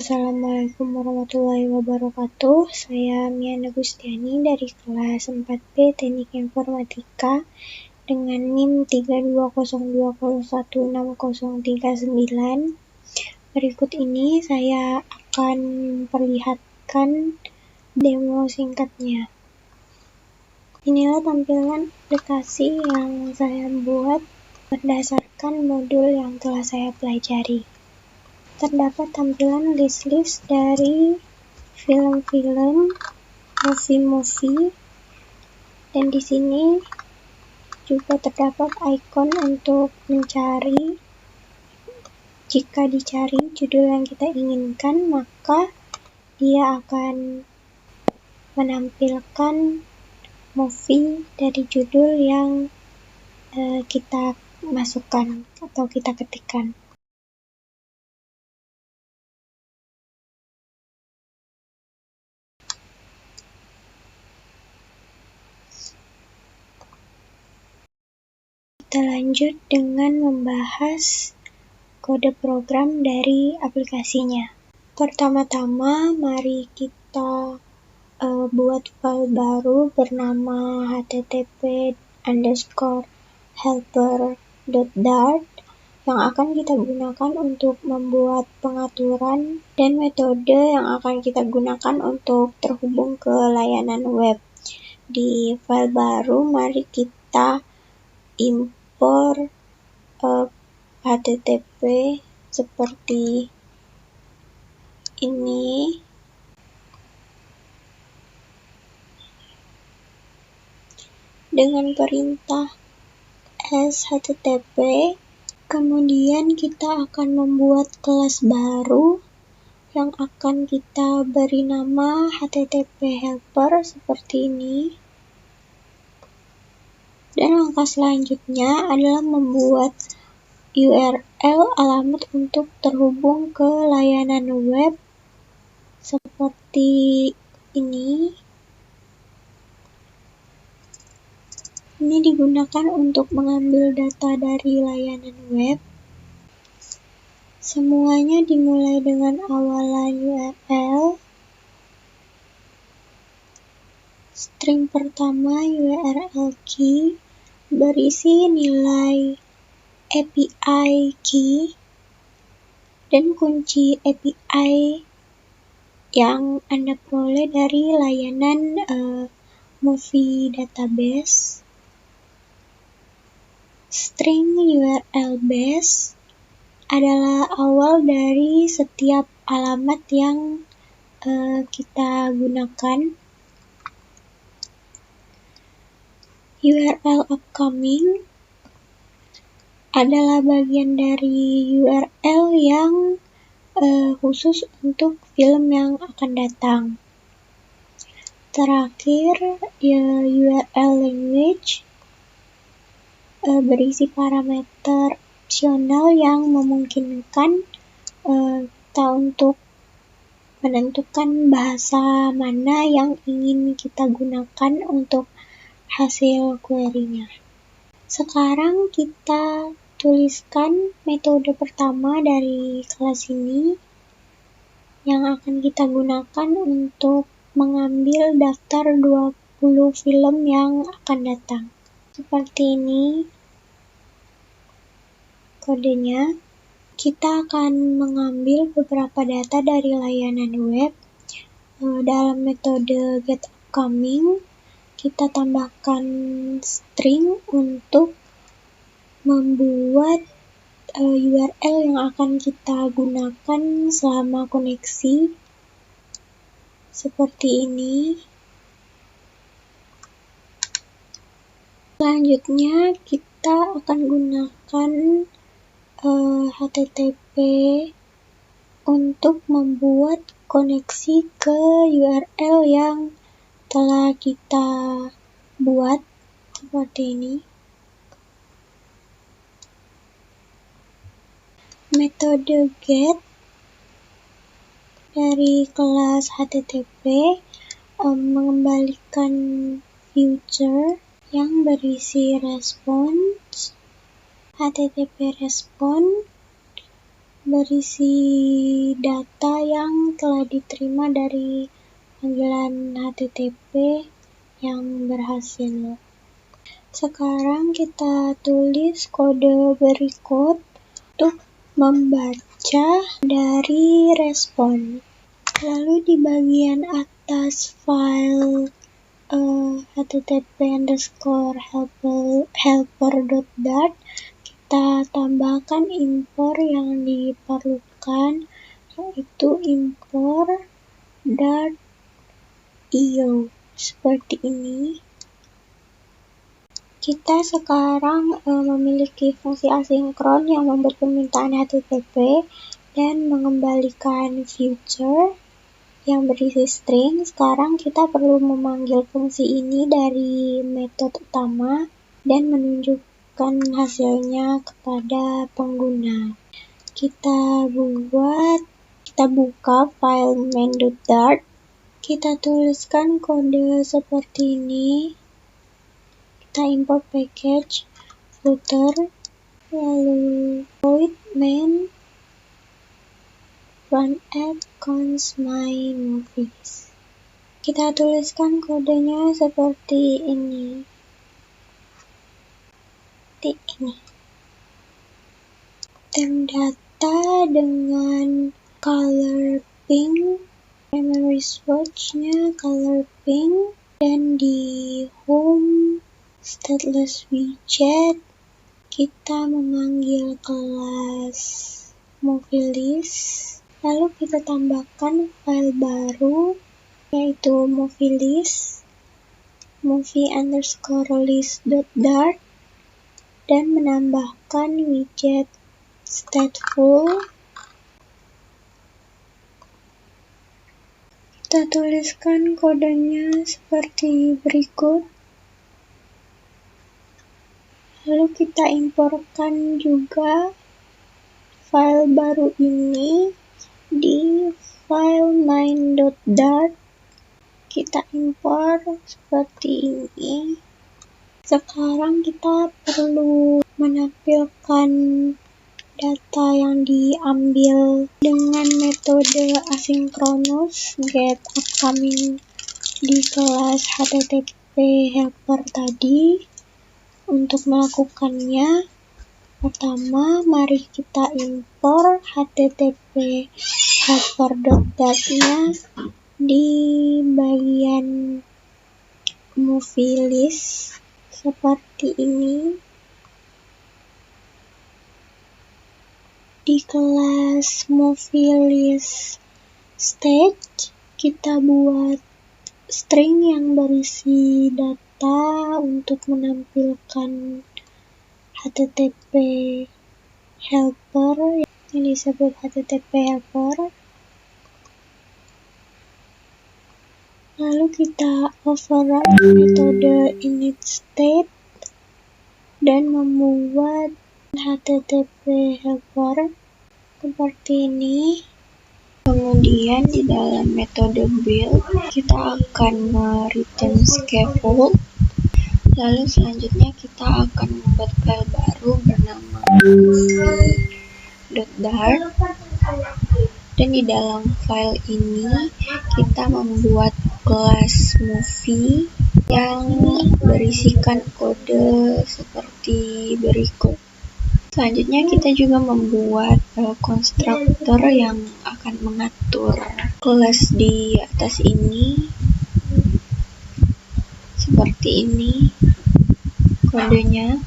Assalamualaikum warahmatullahi wabarakatuh. Saya Miana Gustiani dari kelas 4B Teknik Informatika dengan NIM 3202016039. Berikut ini saya akan memperlihatkan demo singkatnya. Inilah tampilan aplikasi yang saya buat berdasarkan modul yang telah saya pelajari. Terdapat tampilan list-list dari film-film, movie-movie, dan di sini juga terdapat ikon untuk mencari. Jika dicari judul yang kita inginkan, maka dia akan menampilkan movie dari judul yang kita masukkan atau kita ketikkan. Kita lanjut dengan membahas kode program dari aplikasinya. Pertama-tama, mari kita buat file baru bernama http://helper.dart yang akan kita gunakan untuk membuat pengaturan dan metode yang akan kita gunakan untuk terhubung ke layanan web. Di file baru, mari kita impor HTTP seperti ini. Dengan perintah http, kemudian kita akan membuat kelas baru yang akan kita beri nama http helper seperti ini. Dan langkah selanjutnya adalah membuat URL alamat untuk terhubung ke layanan web seperti ini. Ini digunakan untuk mengambil data dari layanan web. Semuanya dimulai dengan awalan URL. String pertama URL key berisi nilai API key dan kunci API yang Anda peroleh dari layanan movie database. String URL base adalah awal dari setiap alamat yang kita gunakan. URL upcoming adalah bagian dari URL yang khusus untuk film yang akan datang. Terakhir, URL language berisi parameter opsional yang memungkinkan kita untuk menentukan bahasa mana yang ingin kita gunakan untuk hasil query-nya. Sekarang kita tuliskan metode pertama dari kelas ini yang akan kita gunakan untuk mengambil daftar 20 film yang akan datang. Seperti ini kodenya. Kita akan mengambil beberapa data dari layanan web. Dalam metode getUpcoming, kita tambahkan string untuk membuat URL yang akan kita gunakan selama koneksi. Seperti ini. Selanjutnya kita akan gunakan HTTP untuk membuat koneksi ke URL yang telah kita buat seperti ini. Metode get dari kelas HTTP mengembalikan future yang berisi response HTTP respond berisi data yang telah diterima dari panggilan HTTP yang berhasil. Sekarang kita tulis kode berikut untuk membaca dari respon. Lalu di bagian atas file http://helper.dart kita tambahkan impor yang diperlukan, yaitu impor dart.io seperti ini. Kita sekarang memiliki fungsi asinkron yang membuat permintaan HTTP dan mengembalikan future yang berisi string. Sekarang kita perlu memanggil fungsi ini dari metode utama dan menunjukkan hasilnya kepada pengguna. Kita buka file main.dart. Kita tuliskan kode seperti ini. Kita import package footer, lalu void main run app const my movies. Kita tuliskan kodenya seperti ini. Tem data dengan color pink, primary swatch-nya color pink, dan di home stateless widget kita memanggil kelas movielist. Lalu kita tambahkan file baru, yaitu movielist, movie_list.dart, dan menambahkan widget stateful. Kita tuliskan kodenya seperti berikut. Lalu kita imporkan juga file baru ini di file main.dart. Kita import seperti ini. Sekarang kita perlu menampilkan data yang diambil dengan metode asinkronus getUpcoming di kelas HTTP helper tadi. Untuk melakukannya, pertama mari kita impor HTTP helper.dart-nya di bagian movie list seperti ini. Di kelas movie list stage kita buat string yang berisi data untuk menampilkan HTTP helper yang disebut HTTP helper. Lalu kita override metode initState dan membuat HTTP helper seperti ini. Kemudian di dalam metode build kita akan return scaffold. Lalu selanjutnya kita akan membuat file baru bernama movie.dart. Dan di dalam file ini kita membuat kelas movie yang berisikan kode seperti berikut. Selanjutnya kita juga membuat konstruktor yang akan mengatur kelas di atas ini. Seperti ini kodenya.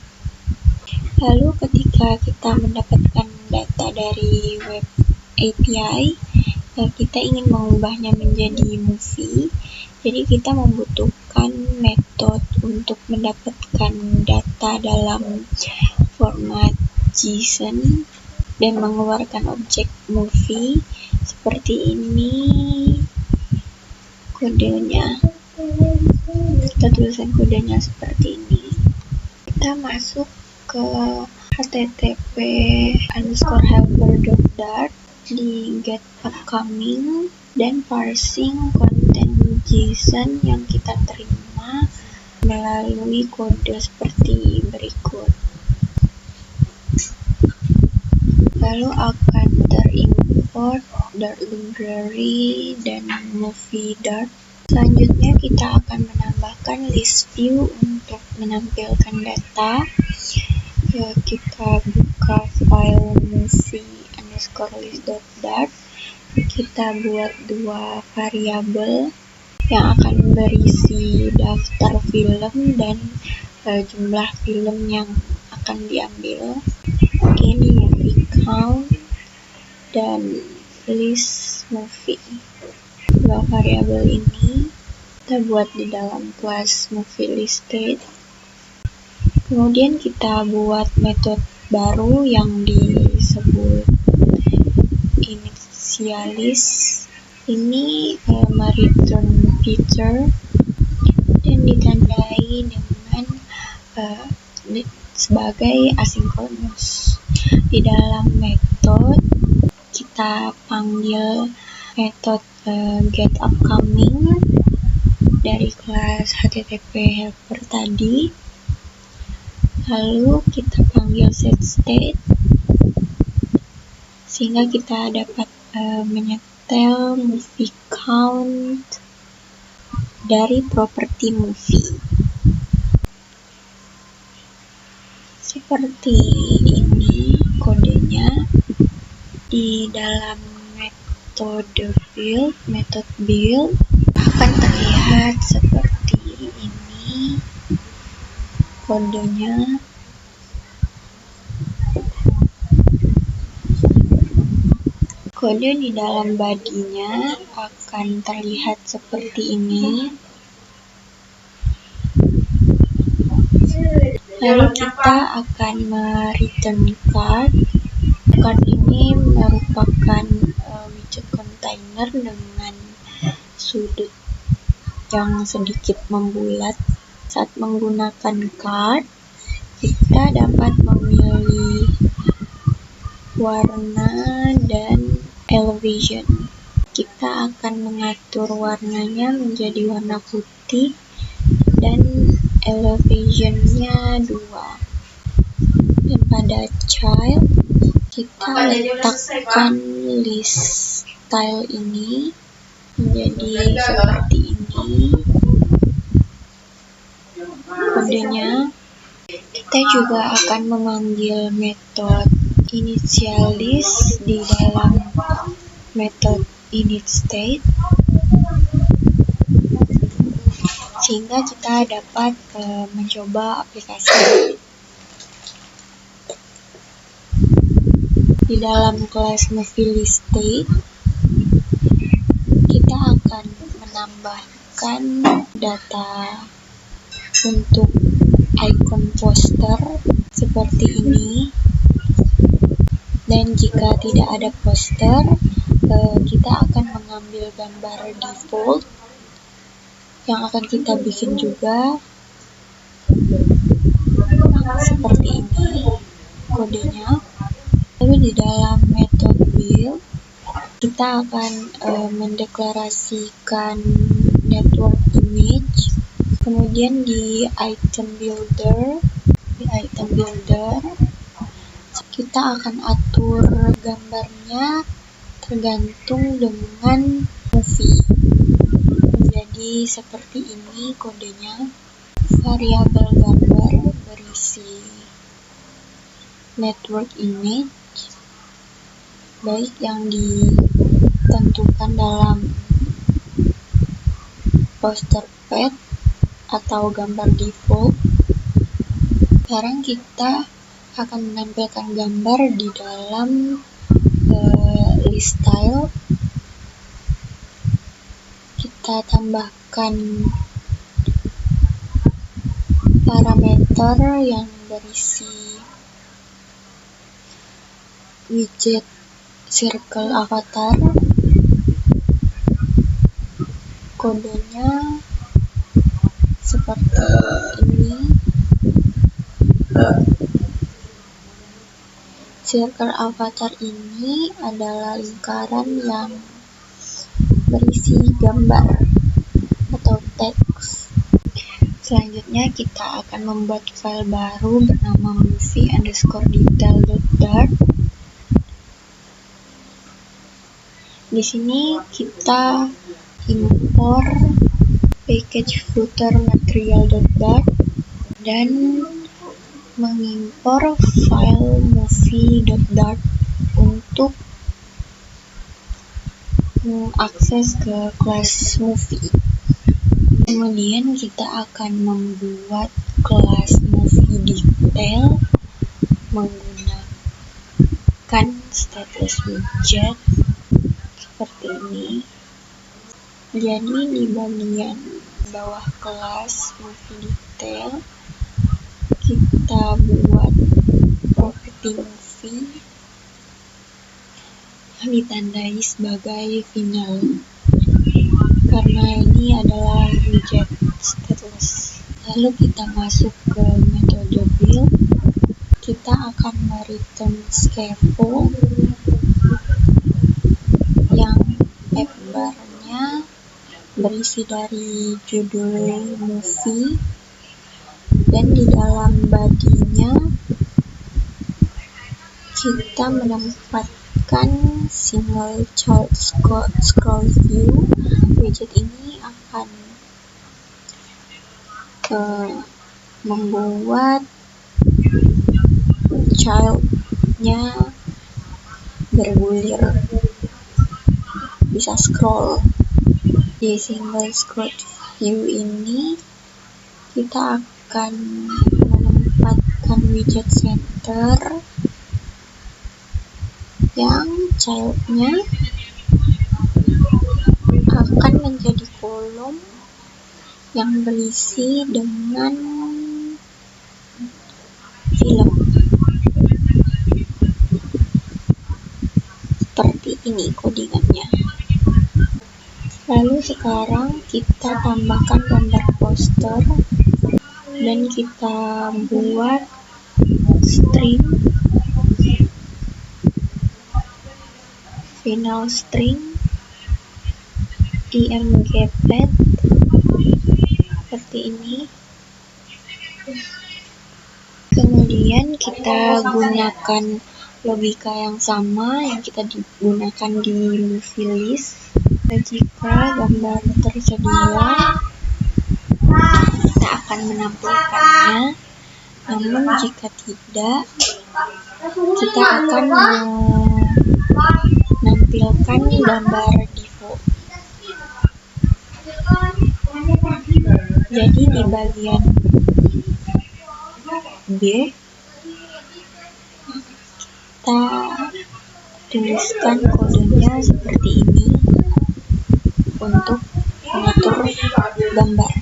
Lalu ketika kita mendapatkan data dari web API, kita ingin mengubahnya menjadi movie. Jadi kita membutuhkan metode untuk mendapatkan data dalam format JSON dan mengeluarkan objek movie. Seperti ini kodenya. Kita tuliskan kodenya seperti ini. Kita masuk ke http://helper.dart di getUpcoming dan parsing konten JSON yang kita terima melalui kode seperti berikut. Lalu akan import dart library dan movie dart. Selanjutnya kita akan menambahkan list view untuk menampilkan data. Kita buka file movie_list.dart. Kita buat dua variabel yang akan berisi daftar film dan jumlah film yang akan diambil. Ini movie count dan list movie. Dua variabel ini kita buat di dalam kelas movie listed. Kemudian kita buat metode baru yang disebut initialis. Ini return feature dan ditandai dengan sebagai asynchronous. Di dalam metode kita panggil metode getUpcoming dari kelas http helper tadi. Lalu kita panggil setState sehingga kita dapat menyetel movie count dari properti movie. Seperti ini kodenya. Di dalam metode build akan terlihat seperti ini kodenya. Kode di dalam body-nya akan terlihat seperti ini. Lalu kita akan return card. Card ini merupakan widget container dengan sudut yang sedikit membulat. Saat menggunakan card, kita dapat memilih warna dan elevation. Kita akan mengatur warnanya menjadi warna putih dan elevation-nya 2. Dan pada child kita letakkan list style ini menjadi seperti ini kodenya. Kita juga akan memanggil metode initialis di dalam metode initState sehingga kita dapat mencoba aplikasi. Di dalam kelas movie_listed kita akan menambahkan data untuk icon poster seperti ini. Dan jika tidak ada poster, kita akan mengambil gambar default yang akan kita bikin juga seperti ini kodenya. Lalu di dalam metode build kita akan mendeklarasikan network image. Kemudian di item builder kita akan atur gambarnya tergantung dengan movie. Jadi seperti ini kodenya. Variabel gambar berisi network image baik yang ditentukan dalam poster pad atau gambar default. Sekarang kita akan menampilkan gambar di dalam list style. Kita tambahkan parameter yang berisi widget circle avatar. Kodenya seperti ini. Circle avatar ini adalah lingkaran yang berisi gambar atau teks. Selanjutnya kita akan membuat file baru bernama movie_detail.dart. Di sini kita impor package footer material.dart dan mengimpor file movie.dart untuk mengakses ke kelas movie. Kemudian kita akan membuat kelas movie detail menggunakan stateless widget seperti ini. Jadi di bagian bawah kelas movie detail kita buat properti movie yang ditandai sebagai final karena ini adalah widget stateless. Lalu kita masuk ke metode build. Kita akan mereturn scaffold yang bar-nya berisi dari judul movie, dan di dalam body-nya kita menempatkan single child scroll view. Widget ini akan membuat child-nya bergulir, bisa scroll. Di single scroll view ini kita akan menempatkan widget center yang child-nya akan menjadi kolom yang berisi dengan film seperti ini codingannya. Lalu sekarang kita tambahkan gambar poster dan kita buat string final string imgpad seperti ini. Kemudian kita gunakan logika yang sama yang kita digunakan di movie list. Jika gambar tersedia, kita akan menampilkannya. Namun jika tidak, kita akan menampilkan gambar default. Jadi di bagian B kita tuliskan kodenya seperti ini untuk mengatur gambar.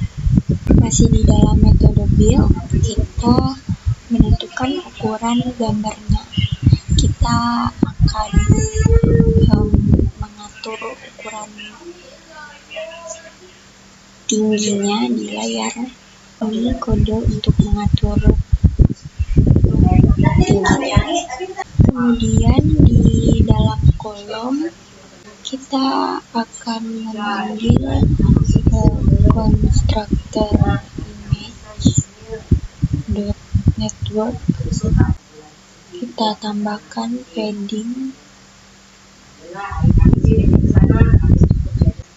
Masih di dalam metode build, kita menentukan ukuran gambarnya. Kita akan mengatur ukuran tingginya di layar. Ini kode untuk mengatur tingginya. Kemudian di dalam kolom kita akan memanggil constructor image.network. Kita tambahkan padding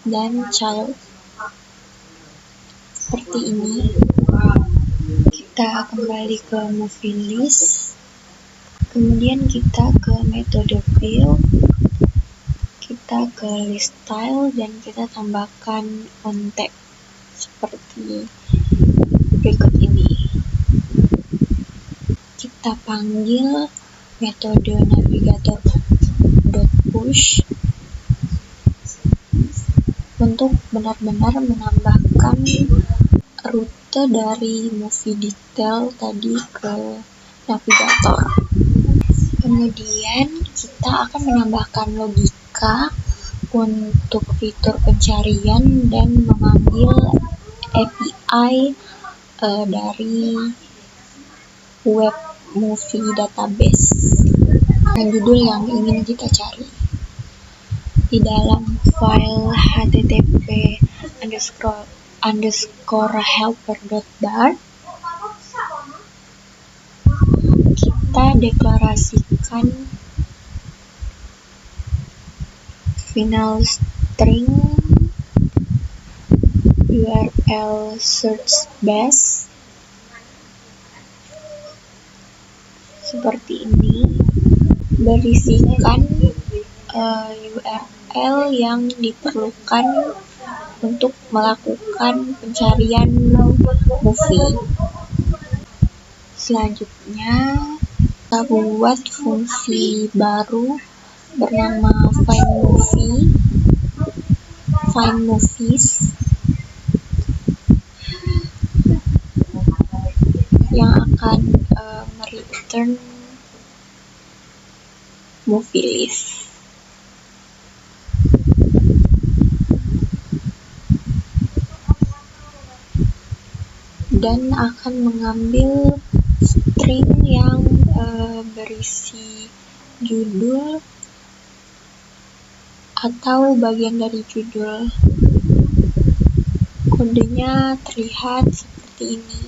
dan child seperti ini. Kita kembali ke movie list, kemudian kita ke metode build, kita ke list style dan kita tambahkan on tab seperti berikut ini. Kita panggil metode navigator.push untuk benar-benar menambahkan rute dari movie detail tadi ke navigator. Kemudian kita akan menambahkan logika untuk fitur pencarian dan memanggil API dari web movie database dan judul yang ingin kita cari. Di dalam file http://helper.dart kita deklarasikan final string URL search base seperti ini, berisikan URL yang diperlukan untuk melakukan pencarian movie. Selanjutnya kita buat fungsi baru bernama find movies yang akan mereturn movie list. Dan akan mengambil string yang berisi judul atau bagian dari judul. Kodenya terlihat seperti ini.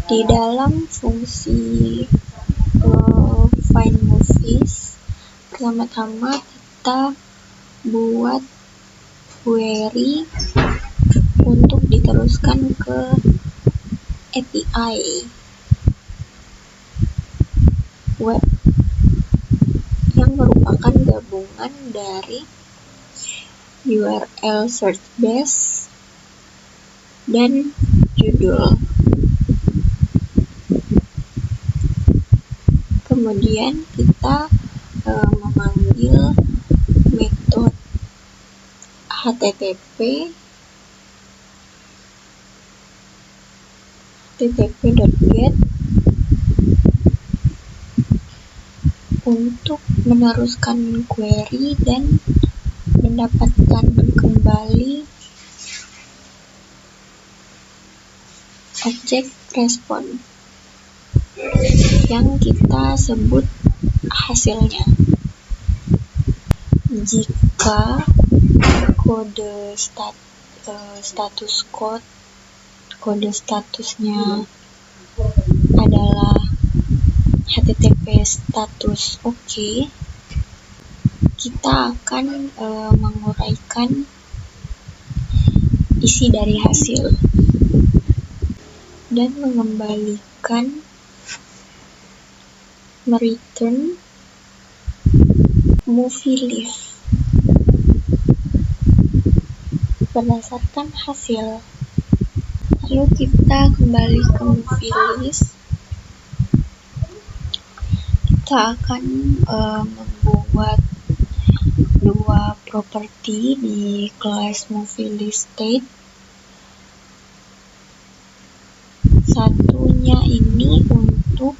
Di dalam fungsi find movies, pertama-tama kita buat query untuk diteruskan ke API web yang merupakan gabungan dari URL search base dan judul. Kemudian kita memanggil metode http.get untuk meneruskan query dan mendapatkan kembali objek respon yang kita sebut hasilnya. Jika kode statusnya adalah HTTP status oke, kita akan menguraikan isi dari hasil dan mengembalikan mereturn movie list berdasarkan hasil. Lalu kita kembali ke movie list. Kita akan membuat dua properti di kelas movie list state. Satunya ini untuk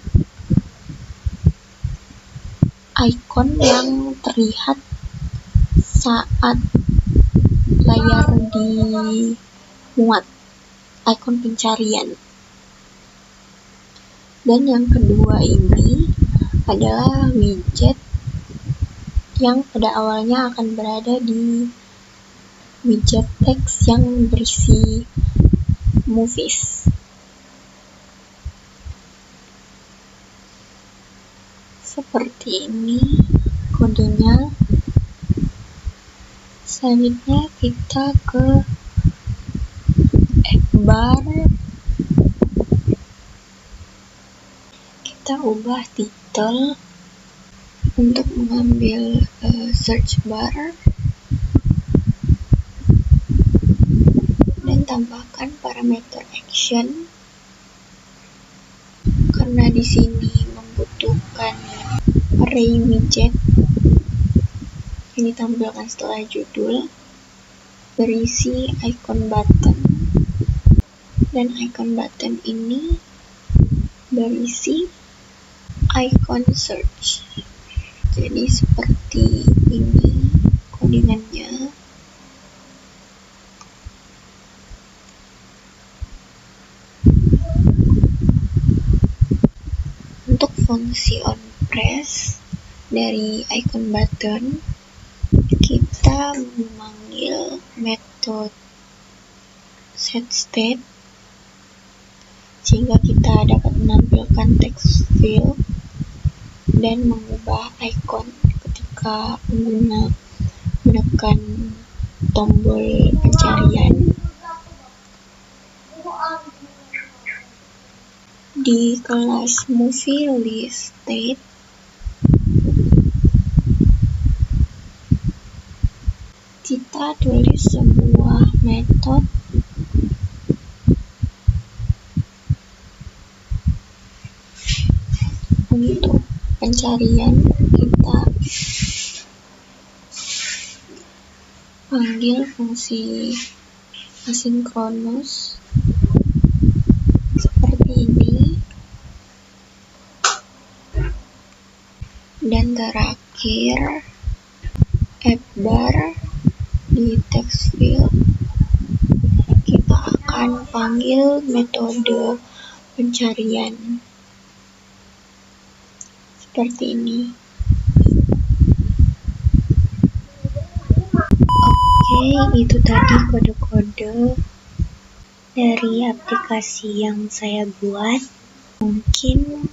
icon yang terlihat saat layar dimuat, icon pencarian. Dan yang kedua ini adalah widget yang pada awalnya akan berada di widget teks yang berisi movies. Seperti ini kodenya. Selanjutnya kita ke app bar. Kita ubah title untuk mengambil search bar dan tambahkan parameter action karena di sini membutuhkan array widget yang ditampilkan setelah judul, berisi icon button, dan icon button ini berisi icon search. Jadi seperti ini codingannya. Untuk fungsi onPress dari icon button, kita memanggil metode setState sehingga kita dapat menampilkan text field dan mengubah icon ketika jika pengguna menekan tombol pencarian. Di kelas Movie Release Date, kita tulis sebuah metode untuk pencarian. Kita panggil fungsi asinkronus seperti ini, dan terakhir bar di text field kita akan panggil metode pencarian seperti ini. Oke, itu tadi kode-kode dari aplikasi yang saya buat. Mungkin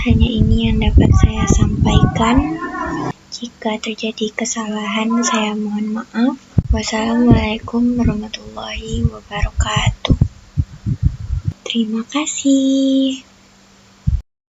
hanya ini yang dapat saya sampaikan. Jika terjadi kesalahan, saya mohon maaf. Wassalamualaikum warahmatullahi wabarakatuh. Terima kasih.